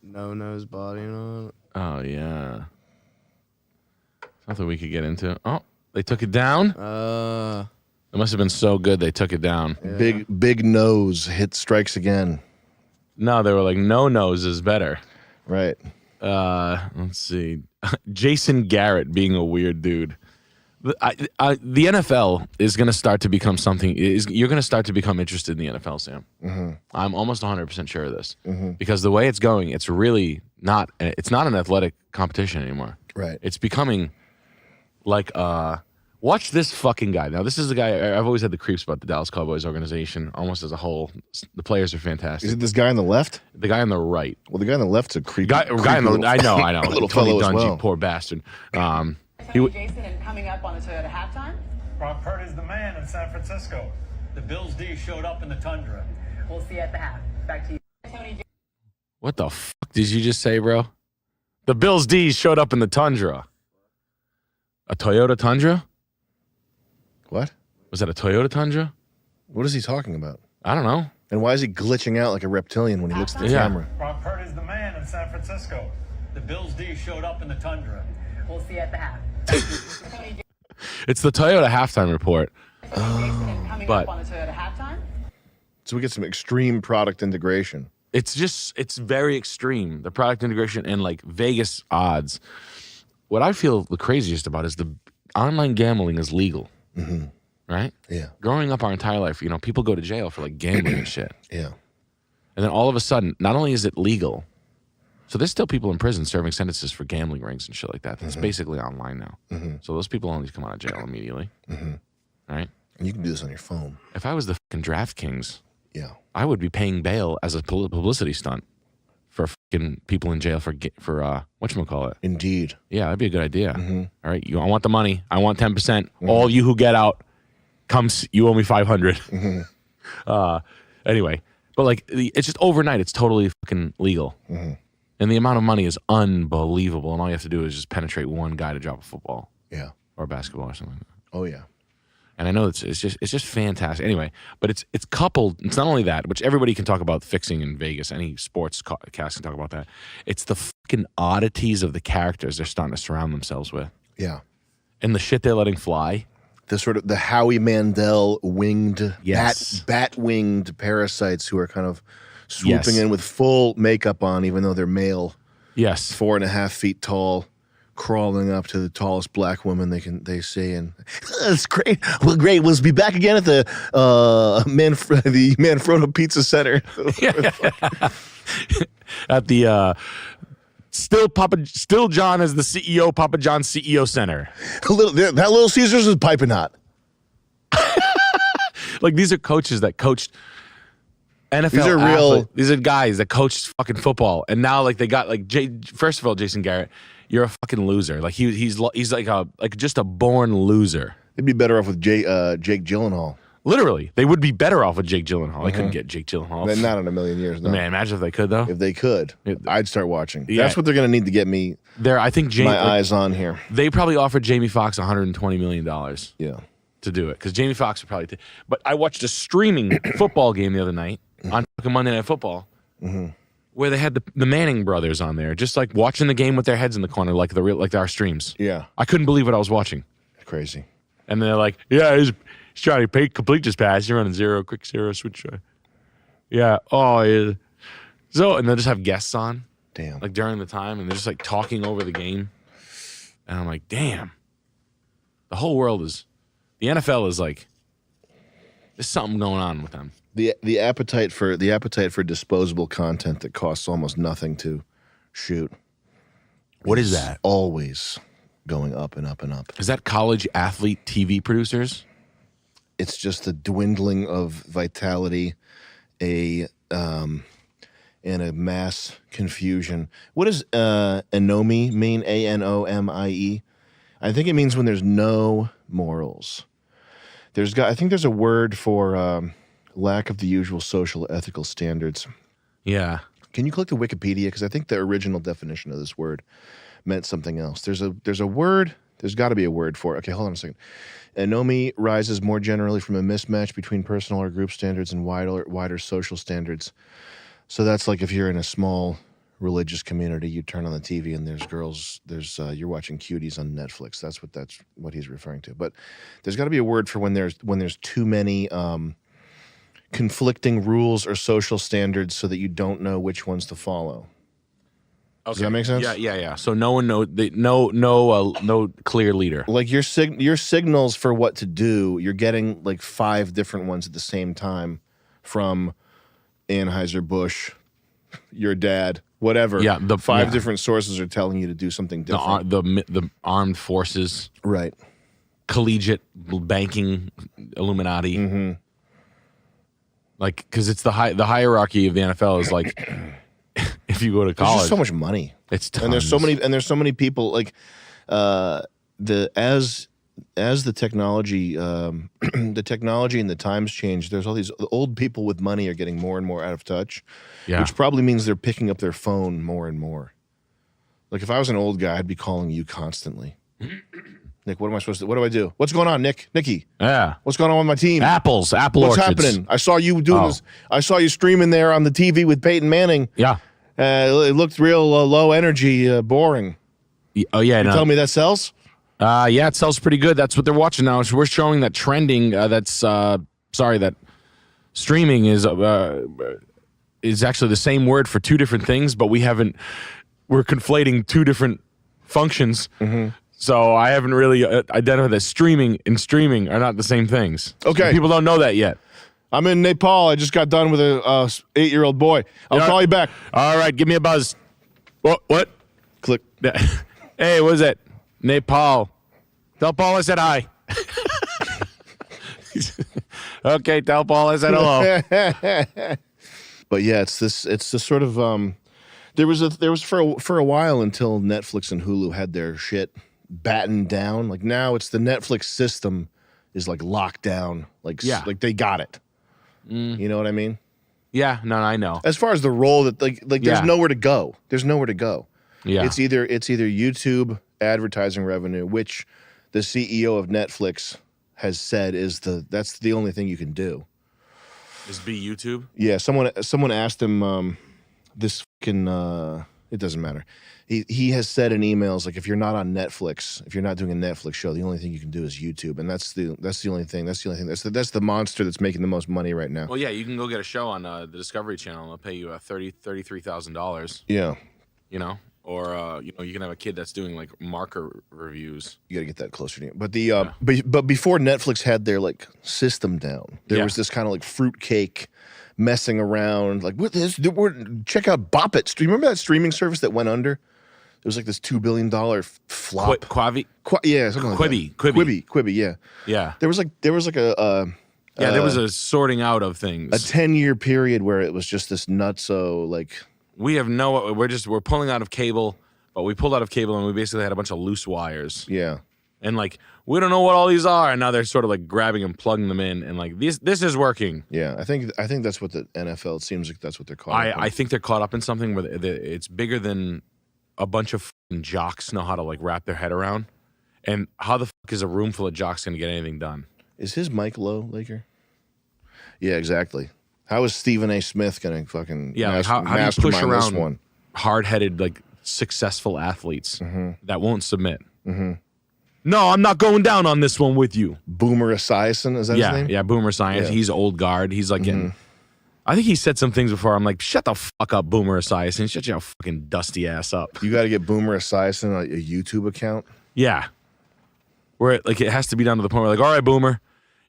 No-No's body on it. Oh, yeah. Something we could get into. Oh, they took it down? It must have been so good they took it down. Yeah. Big nose strikes again. No, they were like, no nose is better. Right. Let's see. Jason Garrett being a weird dude. The NFL is going to start to become something. You're going to start to become interested in the NFL, Sam. Mm-hmm. I'm almost 100% sure of this. Because the way it's going, it's really not. It's not an athletic competition anymore. Right. It's becoming like watch this fucking guy. Now, this is the guy I've always had the creeps about the Dallas Cowboys organization, almost as a whole. The players are fantastic. Is it this guy on the left? The guy on the right. Well, the guy on the left's a creepy. I know. Little Tony fellow as Dungy, well. poor bastard. Jason, and coming up on the Toyota halftime. Brock Purdy's the man in San Francisco. The Bills D showed up in the tundra. We'll see you at the half. Back to you, Tony. What the fuck did you just say, bro? The Bills D showed up in the Tundra. A Toyota Tundra? What? Was that a Toyota Tundra? What is he talking about? I don't know. And why is he glitching out like a reptilian when he looks at the camera? Brock Purdy's the man in San Francisco. The Bills D showed up in the tundra. We'll see you at the half. It's the Toyota halftime report. Jason, and coming But- up on the Toyota halftime. So we get some extreme product integration. It's very extreme. The product integration and like Vegas odds. What I feel the craziest about is the online gambling is legal. Right? Yeah. Growing up our entire life, people go to jail for like gambling and shit. Yeah. And then all of a sudden, not only is it legal, so there's still people in prison serving sentences for gambling rings and shit like that. That's basically online now. So those people only come out of jail immediately. Right? And you can do this on your phone. If I was the fucking DraftKings, Yeah. I would be paying bail as a publicity stunt for fucking people in jail for whatchamacallit. Indeed. Yeah, that'd be a good idea. All right, I want the money. I want 10%. All you who get out, you owe me 500. Anyway, but like it's just overnight. It's totally fucking legal, and the amount of money is unbelievable. And all you have to do is just penetrate one guy to drop a football, Yeah. or a basketball or something. Oh, yeah. And I know it's just fantastic. Anyway, but it's coupled. It's not only that, which everybody can talk about fixing in Vegas. Any sports cast can talk about that. It's the fucking oddities of the characters they're starting to surround themselves with, Yeah. and the shit they're letting fly. The sort of the Howie Mandel winged, Yes. bat winged parasites who are kind of swooping in with full makeup on, even though they're male, Yes, 4.5 feet tall, crawling up to the tallest black woman they see, and it's great. Well, great. We'll be back again at the Manfrotto Pizza Center. at the still John as the CEO, Papa John's CEO Center. That Little Caesars is piping hot. Like these are coaches that coached NFL. These are real. These are guys that coached fucking football, and now like they got like first of all, Jason Garrett, you're a fucking loser. Like he's like just a born loser. They'd be better off with Jake Gyllenhaal. Literally, they would be better off with Jake Gyllenhaal. They couldn't get Jake Gyllenhaal. Not in a million years. No. Man, imagine if they could though. If they could, I'd start watching. Yeah. That's what they're going to need to get me. I think my eyes on here. They probably offered Jamie Foxx $120 million. Yeah. To do it, because Jamie Foxx would probably. But I watched a streaming football game the other night on fucking Monday Night Football, where they had the Manning brothers on there, just like watching the game with their heads in the corner, like our streams. Yeah. I couldn't believe what I was watching. Crazy. And they're like, "Yeah, he's trying to complete this pass. You're running quick zero switch." Yeah. Oh, yeah. So, and they'll just have guests on, Damn. like during the time, and they're just like talking over the game. And I'm like, damn. The whole world is. The NFL is like, there's something going on with them. The appetite for disposable content that costs almost nothing to shoot. What is that? Always going up and up and up. Is that college athlete TV producers? It's just a dwindling of vitality, and a mass confusion. What does anomie mean? ANOMIE? I think it means when there's no morals. I think there's a word for lack of the usual social ethical standards. Yeah. Can you click to Wikipedia? Because I think the original definition of this word meant something else. There's a word. There's got to be a word for it. Okay, hold on a second. Anomie rises more generally from a mismatch between personal or group standards and wider social standards. So that's like if you're in a small religious community, you turn on the TV and there's girls. You're watching cuties on Netflix. That's what he's referring to. But there's got to be a word for when there's too many conflicting rules or social standards, so that you don't know which ones to follow. Okay. Does that make sense? Yeah. So no one no clear leader. Like your signals for what to do, you're getting like 5 different ones at the same time from Anheuser-Busch, your dad, whatever. Yeah, the 5 different sources are telling you to do something different. The armed forces, right? Collegiate banking, Illuminati. Mm-hmm. Like, because it's the hierarchy of the NFL is like, if you go to college, there's just so much money. It's tons. and there's so many people like as the technology the technology and the times change. There's all these old people with money are getting more and more out of touch, which probably means they're picking up their phone more and more. Like if I was an old guy, I'd be calling you constantly. Nick, what am I supposed to? What do I do? What's going on, Nikki? Yeah. What's going on with my team? Apple What's orchards. happening? I saw you doing this. I saw you streaming there on the TV with Peyton Manning. Yeah. It looked real low energy, boring. Oh yeah. You tell me that sells? Yeah, it sells pretty good. That's what they're watching now. So we're showing that trending. That streaming is actually the same word for 2 different things, but we're conflating 2 different functions. Mm-hmm. So I haven't really identified that streaming and streaming are not the same things. Okay. So people don't know that yet. I'm in Nepal. I just got done with a 8-year-old boy. I'll call you back. All right, give me a buzz. What? Click. Hey, what is that? Nepal. Tell Paul I said hi. Okay, tell Paul I said hello. But yeah, it's this sort of there was for a while until Netflix and Hulu had their shit battened down. Like now it's the Netflix system is like locked down. Like they got it. You know what I mean? Yeah, no, I know. As far as the role that like there's nowhere to go. There's nowhere to go. Yeah. It's either YouTube advertising revenue, which the CEO of Netflix has said that's the only thing you can do. Is be YouTube? Yeah, someone asked him this fucking it doesn't matter. He has said in emails, like, if you're not on Netflix, if you're not doing a Netflix show, the only thing you can do is YouTube, and that's the only thing. That's the monster that's making the most money right now. Well, yeah, you can go get a show on the Discovery Channel, and they'll pay you $33,000. Yeah, you know, or you can have a kid that's doing like marker reviews. You got to get that closer to you. But but before Netflix had their like system down, there was this kind of like fruitcake messing around. Like, what this? Check out Bop It. Do you remember that streaming service that went under? It was like this $2 billion flop. Quibi? Yeah, something like that. Quibi, yeah. Yeah. There was like a there was a sorting out of things. A 10-year period where it was just this nutso, like, we're pulling out of cable, but we pulled out of cable and we basically had a bunch of loose wires. Yeah. And like, we don't know what all these are, and now they're sort of like grabbing and plugging them in, and like this is working. Yeah, I think that's what the NFL, it seems like that's what they're caught up in. I think they're caught up in something where it's bigger than a bunch of fucking jocks know how to like wrap their head around. And how the fuck is a room full of jocks gonna get anything done? Is his mic low, Laker? Yeah, exactly. How is Stephen A. Smith gonna fucking how do you push around this one? Hard-headed, like successful athletes that won't submit? Mm-hmm. No, I'm not going down on this one with you. Boomer Esiason, is that his name? Yeah, Boomer Esiason. Yeah. He's old guard. He's like getting. I think he said some things before. I'm like, shut the fuck up, Boomer Esiason. Shut your fucking dusty ass up. You got to get Boomer Esiason a YouTube account. Yeah, where it has to be down to the point where like, all right, Boomer,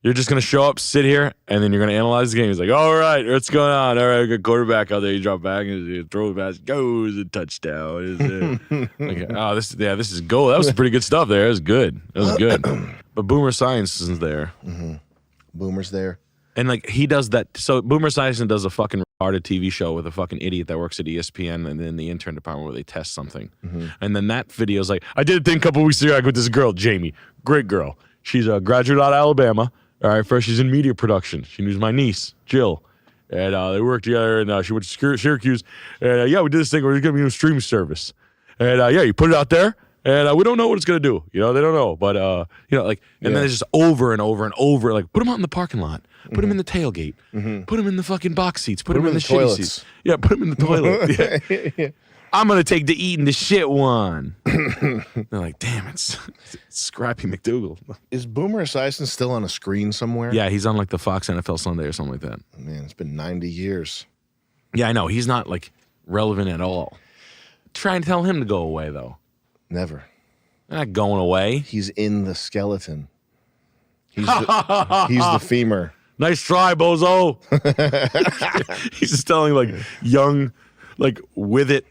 you're just gonna show up, sit here, and then you're gonna analyze the game. He's like, all right, what's going on? All right, good quarterback out there. You drop back and you throw the pass, goes a touchdown. Like, oh, this is goal. That was some pretty good stuff there. It was good. But Boomer Science isn't there. Mm-hmm. Boomer's there. And like he does that. So Boomer Esiason does a fucking retarded TV show with a fucking idiot that works at ESPN and then the intern department where they test something. Mm-hmm. And then that video's like, I did a thing a couple weeks ago with this girl, Jamie. Great girl. She's a graduate out of Alabama. All right, first she's in media production. She knew my niece, Jill. And they worked together, and she went to Syracuse. And we did this thing where it's going to be a streaming service. And you put it out there, and we don't know what it's gonna do. You know, they don't know, but like, and then it's just over and over and over. Like, put him out in the parking lot, put him in the tailgate, put him in the fucking box seats, put him in the shitty toilets. seats. Yeah, put him in the toilet. Yeah. I'm gonna take the eating the shit one. They're like, damn, it's Scrappy McDougal. Is Boomer Esiason still on a screen somewhere? Yeah, he's on like the Fox NFL Sunday or something like that. Man, it's been 90 years. Yeah, I know. He's not like relevant at all. Try and tell him to go away though. Never. They're not going away. He's in the skeleton. He's the femur. Nice try, bozo. He's just telling like young, like with it.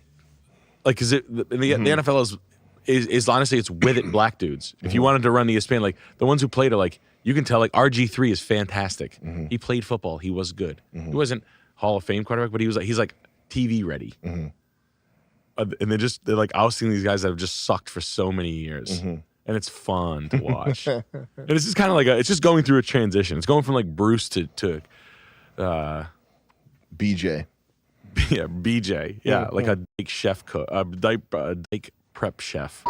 Like, is it the NFL is honestly, it's with it black dudes. If you wanted to run ESPN, like the ones who played are like, you can tell like RG3 is fantastic. He played football. He was good. He wasn't Hall of Fame quarterback, but he's like TV ready. And they're like ousting these guys that have just sucked for so many years. And it's fun to watch. And it's just kind of like it's just going through a transition. It's going from like Bruce to BJ. Yeah, BJ. Yeah, like a Dike chef cook, a Dike prep chef.